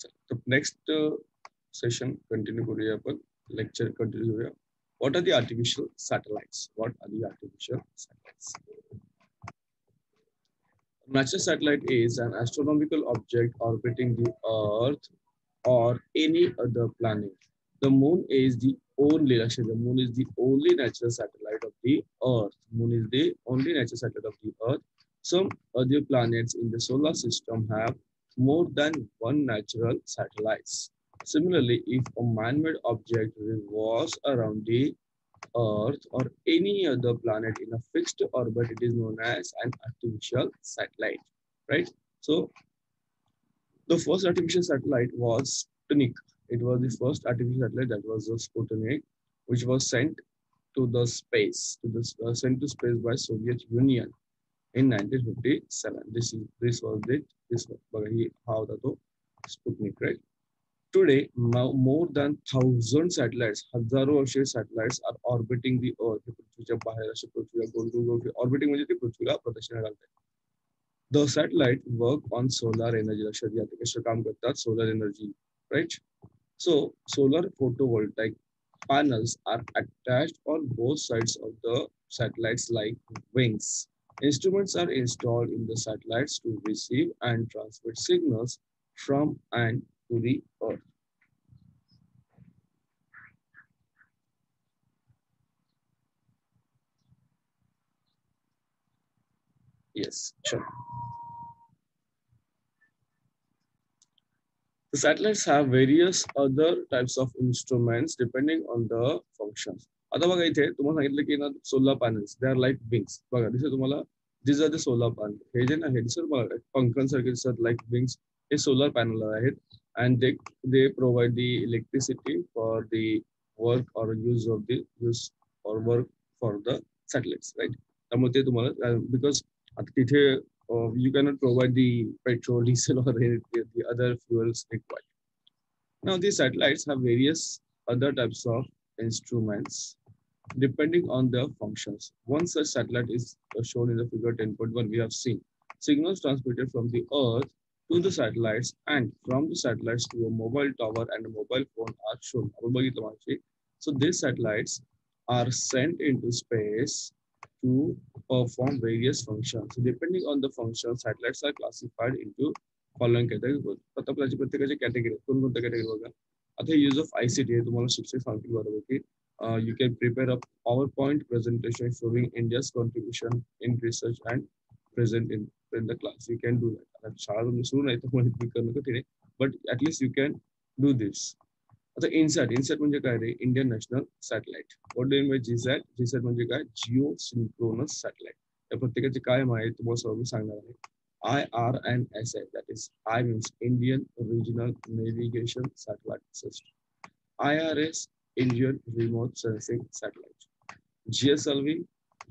तर next session continue करूया आपण लेक्चर कंटिन्यू करूया. What are the artificial satellites? What are the artificial satellites? Natural satellite is an astronomical object orbiting the Earth or any other planet. The moon is the only, actually, the moon is the only natural satellite of the Earth. Moon is the only natural satellite of the Earth. Some other planets in the solar system have more than one natural satellites. Similarly, if a man-made object revolves around the Earth or any other planet in a fixed orbit, it is known as an artificial satellite, right? So the first artificial satellite was Sputnik. It was the first artificial satellite, that was the Sputnik, which was sent to the space, sent to space by Soviet Union in 1957. This was it. This was how the Sputnik, right? Today, more than 1,000 satellites, हजारो असे satellites are orbiting the Earth. पृथ्वीच्या बाहेर असे पृथ्वीला गोल गोल गोल orbiting म्हणजे ते पृथ्वीला प्रदक्षिणा घालतात. The satellite work on solar energy. लक्षात घ्या ते कसं काम करतात, solar energy, right? So solar photovoltaic panels are attached on both sides of the satellites like wings. Instruments are installed in the satellites to receive and transmit signals from and to the Earth. Yes, sure. The satellites have various other types of instruments depending on the functions. आता बघा इथे तुम्हाला सांगितलं की ना solar panels they are like wings. बघा दिसत तुम्हाला दिस आर द सोलर पॅनल. हे जे ना हे दिसत मला पंखांसारखे दिसत लाईक विंग्स, हे सोलर पॅनल आहेत. and they provide the electricity for the work or use or work for the satellites, right? त्यामुळे ते तुम्हाला because आता तिथे you cannot provide the petrol, diesel or the other fuels required. Now these satellites have various other types of instruments depending on their functions. One such satellite is shown in the figure 10.1. We have seen signals transmitted from the Earth to the satellites and from the satellites to a mobile tower and a mobile phone are shown. So these satellites are sent into space to perform various functions. So depending on the function, satellites are classified into following categories. प्रत्येकाची category कोणकोणत्या category बघा. आता use of ICT हे तुम्हाला शिक्षक सांगतील बरोबर की you can prepare a PowerPoint presentation showing India's contribution in research and present in the class. You can do that. But at least you can do this. आता INSAT म्हणजे काय रे, Indian national satellite. What do you mean by GSAT? GSAT म्हणजे काय, Jio synchronous satellite. या प्रत्येकाचे काय माहिती तुम्हाला सर्व मी सांगणार आहे. IRNSS, that is I means Indian Regional Navigation Satellite System. IRS, Indian Remote Sensing Satellite. GSLV,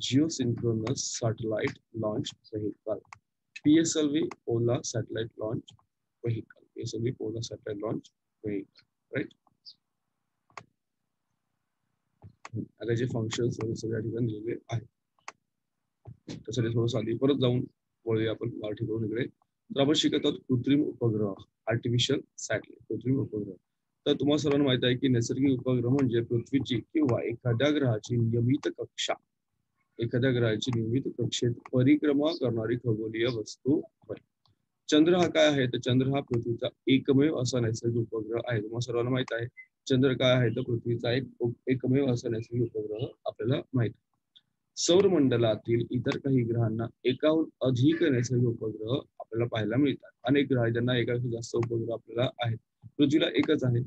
Geosynchronous Satellite Launch Vehicle. PSLV, Polar Satellite Launch Vehicle. PSLV, Polar Satellite Launch Vehicle, right? आता जे functions सगळ्या ठिकाणी दिलेले आहेत. त्यासाठी थोडंसं आधी परत जाऊन वळूया आपण मराठी करून इकडे. तर आपण शिकत आहोत कृत्रिम उपग्रह, आर्टिफिशियल सॅटेलाइट, कृत्रिम उपग्रह. तर तुम्हाला सर्वांना माहित आहे की नैसर्गिक उपग्रह म्हणजे पृथ्वीची किंवा एखाद्या ग्रहाची नियमित कक्षा, एखाद्या ग्रहाची नियमित कक्षेत परिक्रमा करणारी खगोलीय वस्तू होय. चंद्र हा काय आहे, तर चंद्र हा पृथ्वीचा एकमेव असा नैसर्गिक उपग्रह आहे. तुम्हाला सर्वांना माहित आहे चंद्र काय आहे, तर पृथ्वीचा एकमेव असा नैसर्गिक उपग्रह आपल्याला माहित आहे. सौरमंडलातील इतर काही ग्रहांना एकाहून अधिक नैसर्गिक उपग्रह आपल्याला पाहायला मिळतात. अनेक ग्रह ज्यांना एकापेक्षा जास्त उपग्रह आपल्याला आहेत. पृथ्वीला एकच आहे,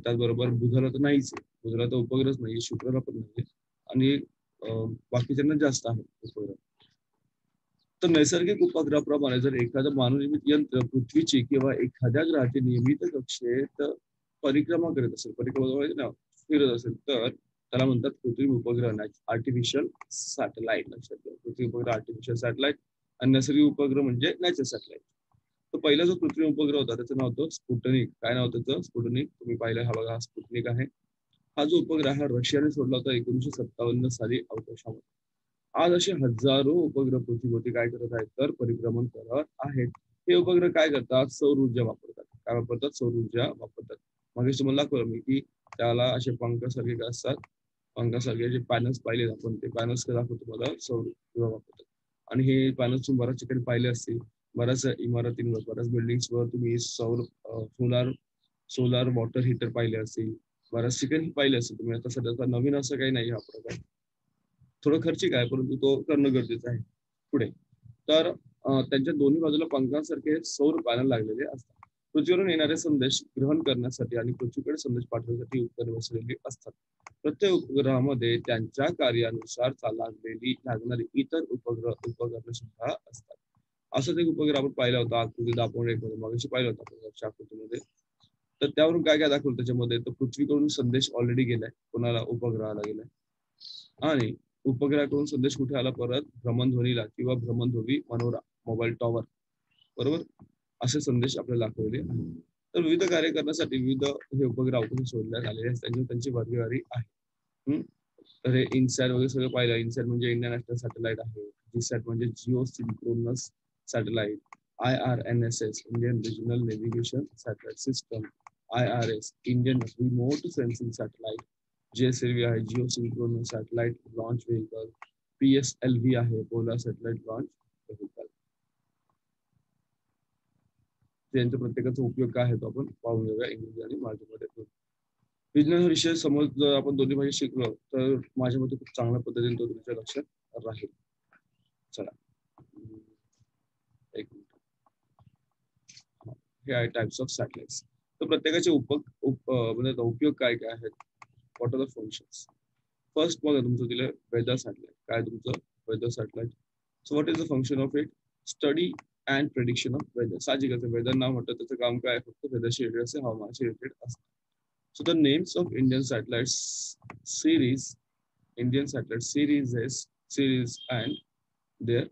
त्याचबरोबर बुधाला तर नाहीच आहे, बुधाला तर उपग्रहच नाही, शुक्राला पण नाही, आणि बाकीच्यांना जास्त आहे उपग्रह. तर नैसर्गिक उपग्रहाप्रमाणे जर एखादं मानवनिर्मित यंत्र पृथ्वीची किंवा एखाद्या ग्रहाची नियमित कक्षेत परिक्रमा करत असेल, परिक्रमा फिरत असेल, तर त्याला म्हणतात कृत्रिम उपग्रह, आर्टिफिशियल सॅटेलाइट. लक्षात घ्या, कृत्रिम उपग्रह आर्टिफिशियल सॅटेलाइट आणि नैसर्गिक उपग्रह म्हणजे नॅचरल सॅटेलाइट. तर पहिला जो कृत्रिम उपग्रह होता त्याचं नाव होतं स्पुटनिक. काय नाव त्याचं? स्पुटनिक. तुम्ही पाहिलं, हा बघा, हा स्पुटनिक आहे. हा जो उपग्रह हा रशियाने सोडला होता 1957 साली अवकाशामध्ये. आज असे हजारो उपग्रह पृथ्वीभोवती काय करत आहेत, तर परिभ्रमण करत आहेत. हे उपग्रह काय करतात, सौर ऊर्जा वापरतात. काय काय वापरतात, सौर ऊर्जा वापरतात. मग तुम्हाला दाखवलं मी की त्याला असे पंखासारखे काय असतात, पंखासारखे जे पॅनल्स पाहिले आपण, ते पॅनल्स काय दाखवतो तुम्हाला, सौर ऊर्जा वापरतात. आणि हे पॅनल्स तुम्ही बऱ्याच ठिकाणी पाहिले असतील, बऱ्याच इमारतींवर, बऱ्याच बिल्डिंग्सवर तुम्ही सोलार सोलार वॉटर हीटर पाहिले असतील, बऱ्याच ठिकाणी पाहिले असेल तुम्ही. आता सध्या नवीन असं काही नाही हा प्रकार, थोडं खर्चिक आहे परंतु तो करणं गरजेचं आहे. पुढे तर त्यांच्या दोन्ही बाजूला पंखांसारखे सौर पॅनल लागलेले असतात. पृथ्वीवरून येणारे संदेश ग्रहण करण्यासाठी आणि पृथ्वीकडे संदेश पाठवण्यासाठी उपकरणे बसवलेली असतात. प्रत्येक उपग्रहामध्ये त्यांच्या कार्यानुसार लागणारी इतर उपकरणे सुद्धा असतात. असंच एक उपग्रह आपण पाहिला होता आकृती दाखवणे मागाशी पाहिलं होतं आपण आकृतीमध्ये. तर त्यावरून काय काय दाखवलं त्याच्यामध्ये, तर पृथ्वीकडून संदेश ऑलरेडी गेलाय, कोणाला, उपग्रहाला गेलाय. आणि उपग्रहाकडून संदेश कुठे आला, परत भ्रमणध्वनीला किंवा भ्रमणध्वनी मनोरा मोबाईल टॉवर, बरोबर, असे संदेश आपल्याला दाखवले आहेत. तर विविध कार्य करण्यासाठी विविध हे उपग्रह अवकाशात सोडण्यात आलेले आहेत, त्यांची वर्गवारी आहे. तर हे इनसॅट वगैरे सगळं पाहिलं. इनसॅट म्हणजे इंडियन नॅशनल सॅटेलाइट आहे, जीसॅट म्हणजे Jio synchronous satellite, IRNSS Indian regional navigation satellite system, IRS Indian remote sensing satellite, GSLV आहे Jio synchronous satellite launch vehicle, PSLV आहे पोलार सॅटेलाइट लॉन्च व्हेहिकल. त्यांच्या प्रत्येकाचा उपयोग काय आहे तो आपण पाहून घेऊया इंग्रजी आणि मराठीमध्ये. विज्ञान विषय समज जर आपण दोन्ही भाषा शिकलो तर माझ्या मते खूप चांगल्या पद्धतीने तो तुमच्या लक्षात राहील. चला एक मिनिट. हे आहे टाइप्स ऑफ सॅटेलाइट्स. तर प्रत्येकाचे म्हणजे उपयोग काय काय आहेत, what are the functions. First बघा तुमचं दिलं वेदर सॅटेलाइट. काय तुमचं weather satellite. So what is the function of it, study and prediction of weather. साहजिकच वेदर नाव म्हटलं त्याचं काम काय, फक्त वेदरशी रिलेटेड असते, हवामानाशी रिलेटेड असते. So the names of Indian satellites series, Indian satellite series and their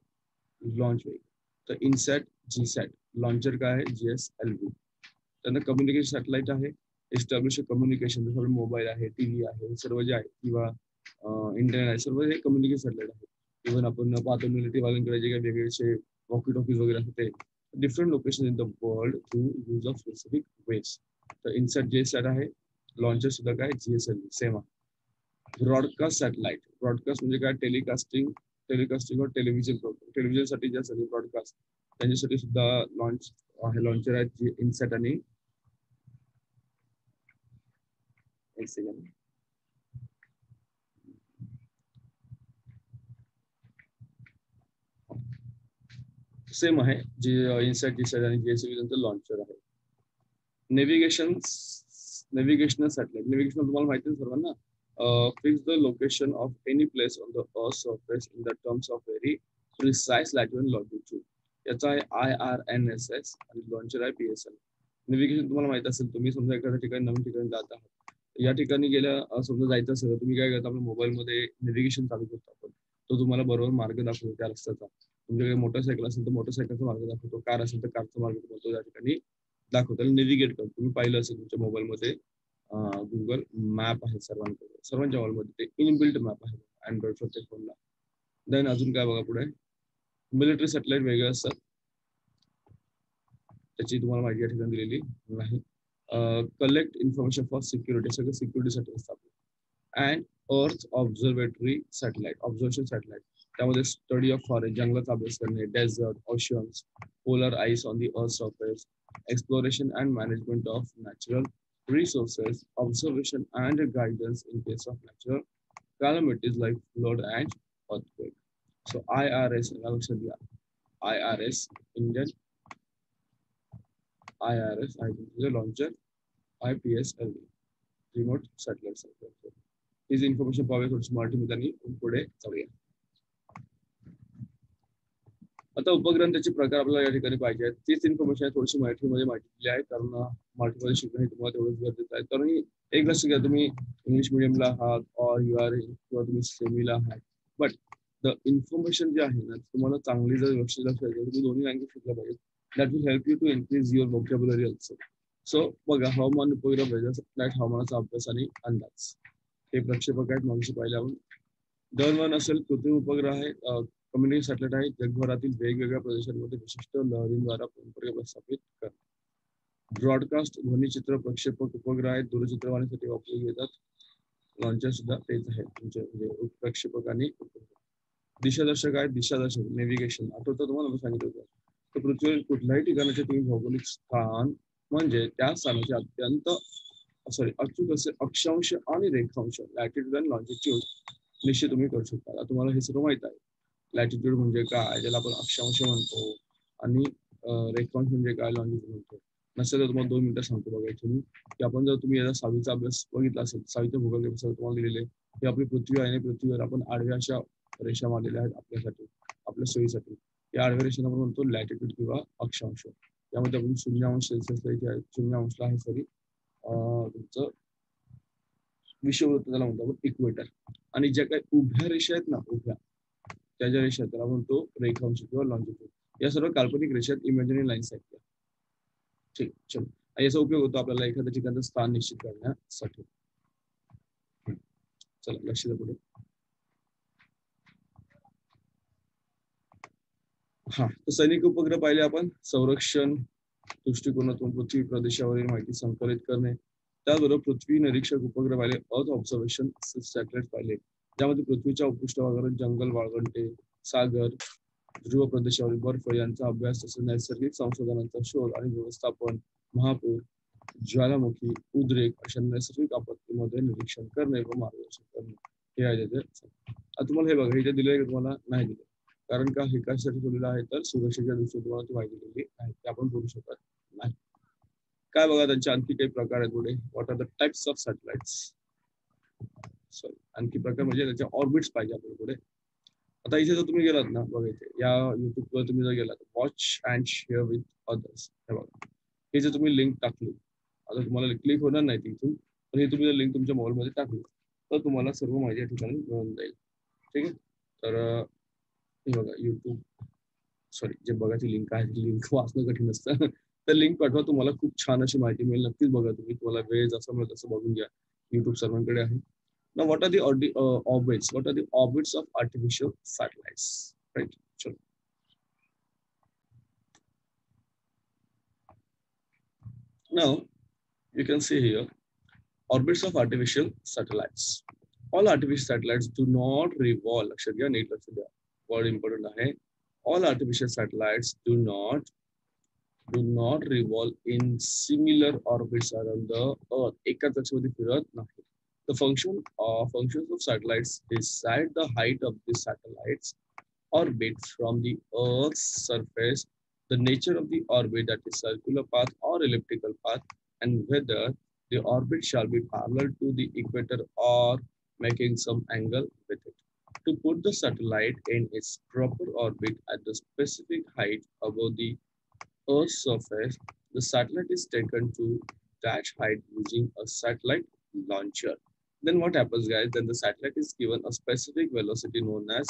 launch vehicle. तर इनसॅट, जीसॅट, लॉन्चर काय आहे, GSLV. त्यानंतर कम्युनिकेशन सॅटेलाइट आहे, एस्टॅब्लिश कम्युनिकेशन, जसं मोबाईल आहे, टीव्ही आहे, सर्व जे आहे किंवा इंटरनेट आहे, सर्व हे कम्युनिकेशन सॅटेलाइट आहे. इव्हन आपण पाहतो मिलिटरी वाल्यांकडे जे काही वेगळे वॉकी टॉकीज वगैरे असते, different location in the world through use of specific waves. तर इनसॅट जीसॅट आहे, लॉन्चर सुद्धा काय, GSLV सेम आहे. ब्रॉडकास्ट सॅटेलाइट, ब्रॉडकास्ट म्हणजे काय, टेलिकास्टिंग टेलिकास्टिंग टेलिव्हिजन प्रोग्राम, टेलिव्हिजनसाठी ज्यासाठी ब्रॉडकास्ट त्यांच्यासाठी सुद्धा लॉन्चर आहेत इनसॅट आणि एक सेकंड सेम आहे, जे इनसॅट जीसॅट आणि GSLV त्यांचं लॉन्चर आहे. Navigational satellite. नेव्हिगेशनल तुम्हाला माहिती आहे सर्वांना, fix the location of any place on the earth surface in the terms of very precise latitude longitude. याचा आहे IRNSS आणि लॉन्चर आहे PSL. नेव्हिगेशन तुम्हाला माहिती असेल, तुम्ही समजा एखाद्या ठिकाणी नवीन ठिकाणी जात आहात, या ठिकाणी गेल्या समजा जायचं असेल तर तुम्ही काय करता, आपल्या मोबाईलमध्ये नेव्हिगेशन चालू करतो आपण, तो तुम्हाला बरोबर मार्ग दाखवतो त्या रस्त्याचा. तुमच्याकडे मोटरसायकल असेल तर मोटरसायकलचा मार्ग दाखवतो, कार असेल तर कारचा मार्ग दाखवतो, त्या ठिकाणी दाखवतो, नेव्हिगेट करतो. तुम्ही पाहिलं असेल तुमच्या मोबाईलमध्ये गुगल मॅप आहे सर्वांच्या मोबाईलमध्ये, ते इनबिल्ट मॅप आहे अँड्रॉइड प्रत्येक फोनला. देन अजून काय बघा पुढे, मिलिटरी सॅटेलाइट वेगळे असतात, त्याची तुम्हाला माहिती या ठिकाणी दिलेली नाही. कलेक्ट इन्फॉर्मेशन फॉर सिक्युरिटी, सगळं सिक्युरिटीसाठी असतात. And earth observatory satellite, observation satellite, त्यामध्ये स्टडी ऑफ फॉरेस्ट, जंगलाचा अभ्यास करणे, desert, oceans, polar ice on the earth surface, exploration and management of natural resources, observation and guidance in case of natural calamities like flood and earthquake. So IRS, IRS, Indian IRS, I think is a launcher, IPSLV, remote satellite center. His information पाहूया थोडीशी मराठीमध्ये पुढे जाऊया. आता उपग्रह त्याचे प्रकार आपल्याला या ठिकाणी पाहिजे आहेत, तीच इन्फॉर्मेशन आहे थोडीशी मराठीमध्ये माहिती दिली आहे, कारण मराठीमध्ये शिकणं हे तुम्हाला तेवढंच गरजेचं आहे. कारण एक लक्ष घ्या, तुम्ही इंग्लिश मिडियमला आहात ऑर यू आर किंवा तुम्ही सेमीला आहात, बट द इन्फॉर्मेशन जे आहे ना तुम्हाला चांगली जर लक्ष तुम्ही दोन्ही लँग्वेज शिकल्या पाहिजे. That will help you to increase your vocabulary also. So बघा, हवामान उपग्रह वेदर सॅटेलाइट, हवामानाचा अभ्यास आणि अंदाज, हे प्रक्षेपक आहेत मागशी पाहिजे आपण. दळणवळण असेल, कृत्रिम उपग्रह आहे, कम्युनिकेशन सॅटेलाइट आहे, जगभरातील वेगवेगळ्या प्रदेशांमध्ये विशिष्ट लहरींद्वारा संपर्क प्रस्थापित करतात. ब्रॉडकास्ट ध्वनिचित्र प्रक्षेपक उपग्रह आहेत, दूरचित्रवाणीसाठी वापरले येतात. लॉन्चर सुद्धा तेच आहे तुमचे म्हणजे प्रक्षेपक आणि दिशादर्शक आहेत. दिशादर्शक नेव्हिगेशन आठवतं तुम्हाला मी सांगितलं होतं. तर पृथ्वीवरील कुठल्याही ठिकाणाचे तुम्ही भौगोलिक स्थान म्हणजे त्या स्थानाचे अत्यंत अचूक असे अक्षांश आणि रेखांश लॅटिट्यूड आणि लॉन्जिट्यूड निश्चित तुम्ही करू शकता. आता तुम्हाला हे सर्व माहित आहे. लॅटिट्यूड म्हणजे काय, ज्याला आपण अक्षांश म्हणतो, आणि रेखांश म्हणजे काय, लॉन्जिट्यूड म्हणतो. नसेल तर तुम्हाला 2 मिनिटं सांगतो बघा तुम्ही की आपण जर तुम्ही याचा 6वीचा अभ्यास बघितला असेल, 6वीच्या भूगोल पुस्तकात तुम्हाला दिलेले की आपली पृथ्वी आहे आणि पृथ्वीवर आपण आडव्या अशा रेषा मारलेल्या आहेत आपल्यासाठी, आपल्या सोयीसाठी. या आडव्या रेषेला आपण म्हणतो लॅटिट्यूड किंवा अक्षांश. यामध्ये आपण 0° सेल्सिअस आहे, 0° आहे सॉरी तुमचं विषुववृत्त त्याला म्हणतो आपण इक्वेटर. आणि ज्या काही उभ्या रेषा आहेत ना, उभ्या त्या ज्या रेषा त्याला म्हणतो रेखांश किंवा लॉन्जिट्यूड. या सर्व काल्पनिक रेषात इमॅजिनरी लाईन्स आहेत. ठीक, चलो याचा उपयोग होतो आपल्याला एखाद्या ठिकाणचं स्थान निश्चित करण्यासाठी. चला लक्ष द्या पुढे. हा, तर सैनिक उपग्रह पाहिले आपण. संरक्षण दृष्टिकोनातून पृथ्वी प्रदेशावरील माहिती संकलित करणे. त्याचबरोबर पृथ्वी निरीक्षक उपग्रह पाहिले, अर्थ ऑब्झर्वेशन सॅटेलाइट पाहिले, ज्यामध्ये पृथ्वीच्या पृष्ठभागावर जंगल, वाळवंटे, सागर, ध्रुव प्रदेशावरील बर्फ यांचा अभ्यास, तसेच नैसर्गिक संशोधनांचा शोध आणि व्यवस्थापन, महापूर, ज्वालामुखी, उद्रेक अशा नैसर्गिक आपत्तीमध्ये निरीक्षण करणे व मार्गदर्शन करणे हे आहे त्याचे. आता तुम्हाला हे बघा, हे दिले तुम्हाला नाही दिले, कारण का हे कशासाठी ठेवलेलं आहे तर सुरक्षेच्या दृष्टीने तुम्हाला ती माहिती दिलेली आहे, ते आपण करू शकत नाही. काय बघा त्यांचे आणखी काही प्रकार आहेत पुढे. What are the types of satellites. Sorry, आणखी प्रकार म्हणजे त्याचे ऑर्बिट्स पाहिजे आपल्याला पुढे. आता इथे जर तुम्ही गेलात ना बघा, इथे या युट्यूबवर तुम्ही जर गेलात, watch and share with others, हे बघा, हे जर तुम्ही लिंक टाकली, आता तुम्हाला क्लिक होणार नाही तिथून, पण हे तुम्ही जर लिंक तुमच्या मोबाईलमध्ये टाकली तर तुम्हाला सर्व माहिती या ठिकाणी मिळून जाईल. ठीक आहे. तर हे बघा युट्यूब, सॉरी, जे बघायची लिंक आहे लिंक वाचणं कठीण असतं. तर लिंक पाठवा, तुम्हाला खूप छान अशी माहिती मिळेल. नक्कीच बघा तुम्ही, तुम्हाला वेळ जसं मिळेल तसं बघून घ्या. युट्यूब सर्वांकडे आहे. Now, what are the orbits? What are the orbits of artificial satellites? Right. So, now you can see here orbits of artificial satellites. All artificial satellites do not revolve. लक्षात घ्या, नीट लक्ष द्या. Word important आहे. All artificial satellites do not revolve in similar orbits around the Earth. एकाच कक्षेमध्ये फिरत नाही. The functions of satellites decide the height of the satellites orbit from the Earth's surface, the nature of the orbit, that is circular path or elliptical path, and whether the orbit shall be parallel to the equator or making some angle with it. To put the satellite in its proper orbit at the specific height above the Earth's surface, the satellite is taken to that height using a satellite launcher. Then what happens, guys? Then the satellite is given a specific velocity known as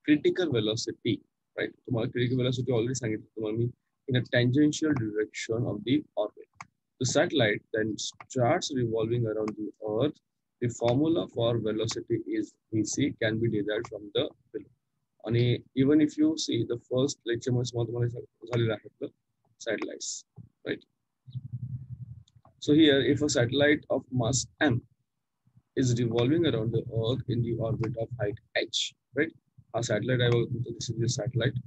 critical velocity, right? तुम्हाला critical velocity already सांगितलं तुम्हाला मी, in a tangential direction of the orbit. The satellite then starts revolving around the Earth. The formula for velocity is Vc, can be derived from the below. आणि even if you see the first lecture मध्ये तुम्हाला झालेलं आहे satellites, right? So here, if a satellite of mass m is revolving around the Earth in the orbit of height h, right? A satellite, this is the satellite.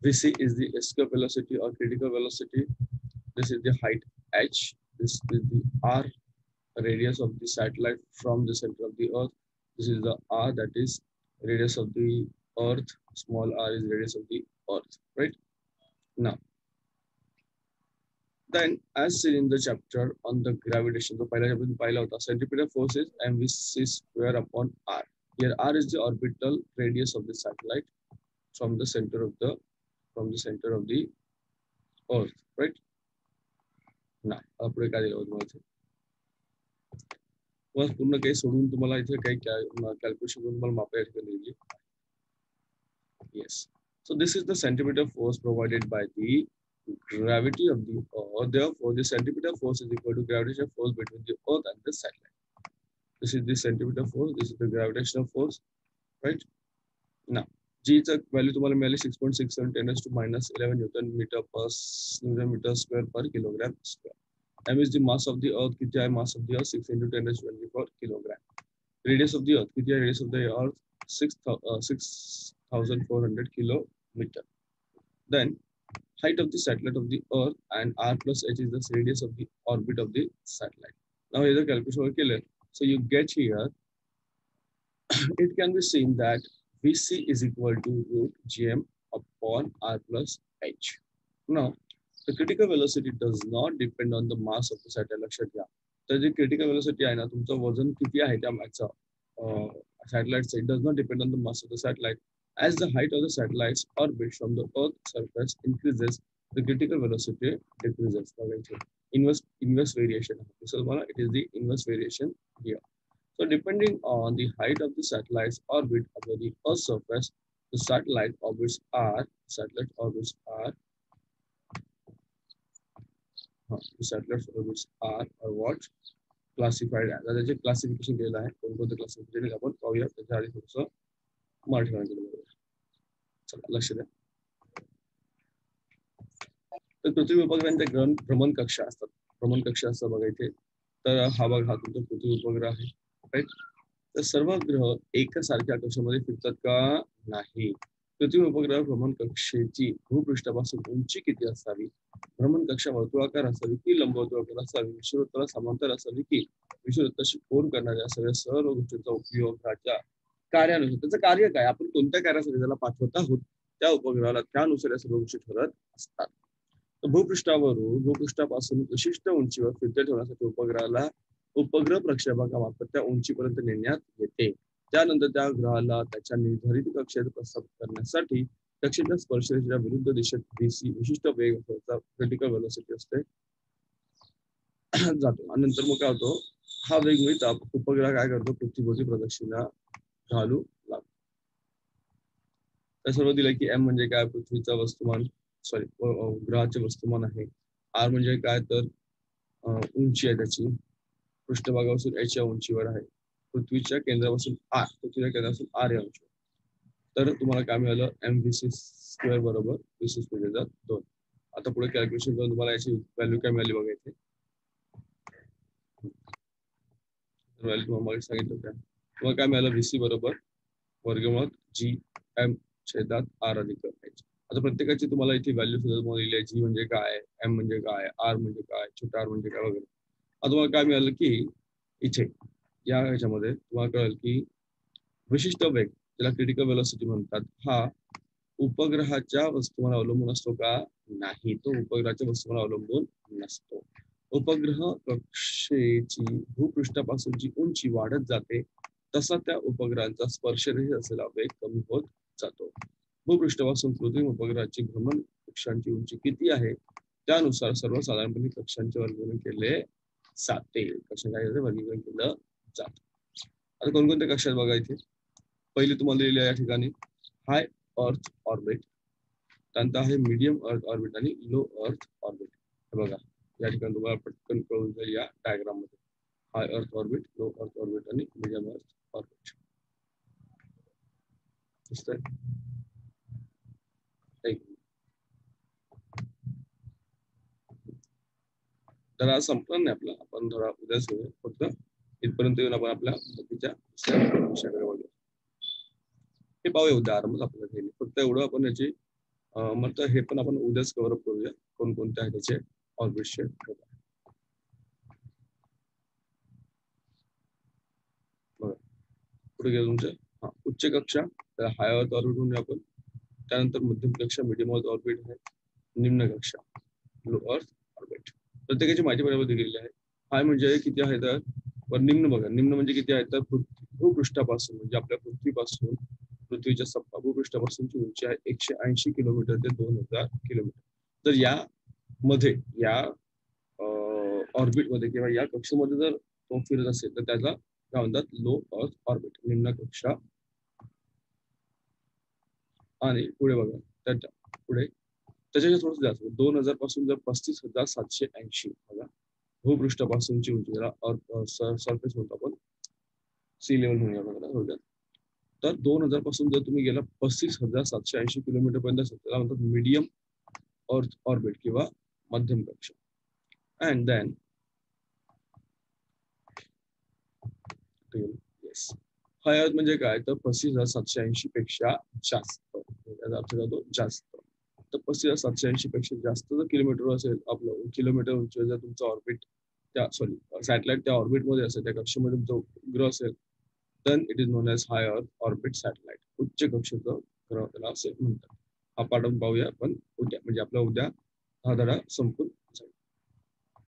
Vc is the escape velocity or critical velocity. This is the height h. This is the r, radius of the satellite from the center of the Earth. This is the r, that is radius of the Earth. Small r is radius of the Earth, right? Now, then, as seen in the chapter on the gravitation, the centripetal force is mvc square upon r. Here, r is the orbital radius of the satellite from the center of the Earth, right? Now, पुढे काय दिलं होतं तुम्हाला पूर्ण काही सोडून तुम्हाला इथे काही कॅल्क्युलेशन करून तुम्हाला मापा या ठिकाणी दिली. Yes. So this is the centripetal force provided by the gravity of the Earth. Therefore, the centripetal force is equal to gravitational force between the Earth and the satellite. This is the centripetal force. This is the gravitational force, right? Now, जीचं value तुम्हाला मिळाली 6.67 10⁻11 newton metre square per kilogram square. M is the mass of the earth. किती आहे मास of the अर्थ? 6 × 10⁻24 kilogram. Radius of the earth किती आहे? Radius of the अर्थ 6400 kilometre. Then height of the satellite of the earth and r plus h is the radius of the orbit of the satellite. Now here the calculation केलं, so you get here it can be seen that vc is equal to root gm upon r plus h. Now the critical velocity does not depend on the mass of the satellite. लक्षात घ्या, तर जे critical velocity आहे ना, तुमचं वजन किती आहे त्या satellite, it does not depend on the mass of the satellite. As the height of the satellite's orbit from the Earth's surface increases, the critical velocity decreases. Inverse variation. So it is the inverse variation here. So depending on the height of the satellite's orbit above the Earth's surface, the satellite orbits are or what classified as. त्याचे classification केलेलं आहे. कोणकोणते classification आपण पाहूया. त्याच्या आधी थोडंसं मराठी चला लक्ष द्या. तर पृथ्वी उपग्रहांचे भ्रमण कक्षा असतात. भ्रमण कक्षा असतात बघा इथे. तर हा भाग हा तुमचा पृथ्वी उपग्रह आहे, राईट. तर सर्व ग्रह एकसारख्या कक्षामध्ये फिरतात का? नाही. पृथ्वी उपग्रह भ्रमण कक्षेची भूपृष्ठापासून उंची किती असावी? भ्रमण कक्षा वर्तुळाकार असावी की लंबवर्तुळाकार असावी? विषुववृत्ताला समांतर असावी की विषुववृत्ताशी कोन करणारी असावी? सर्व गोष्टींचा उपयोग त्याच्या कार्यानुसार, त्याचं कार्य काय, आपण कोणत्या कार्यासाठी त्याला पाठवत आहोत त्या उपग्रहाला त्यानुसार या सर्व गोष्टी ठरत असतात. तर भूपृष्ठापासून विशिष्ट उंचीवर फिरते ठेवण्यासाठी उपग्रहाला उपग्रह प्रक्षेपकामार्फत त्या उंचीपर्यंत नेण्यात येते. त्यानंतर त्या ग्रहाला त्याच्या निर्धारित कक्षेत प्रस्थापित करण्यासाठी कक्षेच्या स्पर्शरेषेच्या विरुद्ध दिशेत vc विशिष्ट वेग क्रिटिकल वेलोसिटी असते जातो. आणि नंतर मग काय होतो, हा वेग मिळता उपग्रह काय करतो, पृथ्वीभोवती प्रदक्षिणा घालू लागतो. त्या सर्व दिलं की एम म्हणजे काय, पृथ्वीचं वस्तुमान, ग्रहाचे वस्तुमान आहे. आर म्हणजे काय, तर उंची आहे त्याची, पृष्ठभागापासून एच या उंचीवर आहे. पृथ्वीच्या केंद्रापासून आर या उंचीवर. तर तुम्हाला काय मिळालं, mvc स्क्वेअर बरोबर vc स्क्वेअर 2. आता पुढे कॅल्क्युलेशन करून तुम्हाला याची व्हॅल्यू काय मिळाली बघा इथे. व्हॅल्यू तुम्हाला सांगितलं काय, तुम्हाला काय मिळालं, vc बरोबर वर्गमूळ gm छेदात r अधिक h. आता प्रत्येकाची तुम्हाला इथे व्हॅल्यू सुद्धा तुम्हाला लिहिली आहे. g म्हणजे काय, m म्हणजे काय, r म्हणजे काय, छोटा r म्हणजे काय वगैरे. आता तुम्हाला काय मिळालं की इथे या ह्याच्यामध्ये तुम्हाला कळेल की विशिष्ट वेग, त्याला क्रिटिकल वेलोसिटी म्हणतात, हा उपग्रहाच्या वस्तुमानावर अवलंबून असतो का? नाही, तो उपग्रहाच्या वस्तुमानावर अवलंबून नसतो. उपग्रह कक्षेची भूपृष्ठापासूनची उंची वाढत जाते तसा त्या उपग्रहांचा स्पर्शरेषेत असलेला वेग कमी होत जातो. भूपृष्ठापासून कृत्रिम उपग्रहाची भ्रमण कक्षांची उंची किती आहे त्यानुसार सर्वसाधारणपणे कक्षांचे वर्गीकरण केले जाते. कक्षा काय वर्गीकरण केलं जातं. आता कोणकोणत्या कक्षात बघा इथे. पहिले तुम्हाला लिहिले या ठिकाणी हाय अर्थ ऑर्बिट, त्यानंतर आहे मीडियम अर्थ ऑर्बिट आणि लो अर्थ ऑर्बिट. हे बघा या ठिकाणी तुम्हाला पटकन कळून जाईल या डायग्राम मध्ये. High earth orbit, low earth orbit आणि मीडियम अर्थ ऑर्बिट. तर आज संपलं नाही आपलं, आपण थोडा उद्याच घेऊया. फक्त इथपर्यंत येऊन आपण आपल्या बाकीच्या विषयाकडे वळूया. हे पाहूया उद्या आरामात आपल्याला घेईल. फक्त एवढं आपण याची मग हे पण आपण उद्याच कव्हर अप करूया, कोणकोणते आहे त्याचे ऑर्बिटचे. बघा पुढे गेलो तुमच्या उच्च कक्षा, त्याला हाय अर्थ ऑर्बिट म्हणूया आपण. त्यानंतर मध्यम कक्षा मिडियम अर्थ ऑर्बिट आहे. निम्न कक्षा लो अर्थ ऑर्बिट. प्रत्येकाची माहिती बरोबर दिलेली आहे. हाय म्हणजे किती आहे, तर निम्न बघा, निम्न म्हणजे किती आहे, तर भूपृष्ठापासून म्हणजे आपल्या पृथ्वीपासून पृथ्वीच्या भूपृष्ठापासूनची उंची आहे 180 किलोमीटर ते 2000 किलोमीटर. तर या मध्ये या ऑर्बिट मध्ये किंवा या कक्षेमध्ये जर तो फिरत असेल तर त्याला काय म्हणतात, लो अर्थ ऑर्बिट, निम्न कक्षा. आणि पुढे बघा त्याच्या पुढे त्याच्या थोडंसं जास्त 2000 पासून जर 35,780 बघा भूपृष्ठापासूनची उंची, ज्याला सरफेस म्हणतो आपण, सी लेवल म्हणूया बघा थोडक्यात. तर 2000 पासून जर तुम्ही गेला 35,780 किलोमीटर पर्यंत असेल त्याला म्हणतात मीडियम अर्थ ऑर्बिट किंवा मध्यम कक्ष. अँड देन येस, हाय अर्थ म्हणजे काय, तर 35,780 पेक्षा जास्त, याचा अर्थ जातो जास्त. तर 35,780 पेक्षा जास्त जर किलोमीटर असेल आपलं, किलोमीटर उंचीवर जर तुमचं ऑर्बिट त्या सॅटेलाइट त्या ऑर्बिट मध्ये असेल, त्या कक्षेमध्ये तुमचा ग्रह असेल, then it is known as high earth orbit satellite. उच्च कक्षेचं ग्रह त्याला असे म्हणतात. हा पाठ आपण पाहूया आपण उद्या, म्हणजे आपला उद्या हा धडा संपून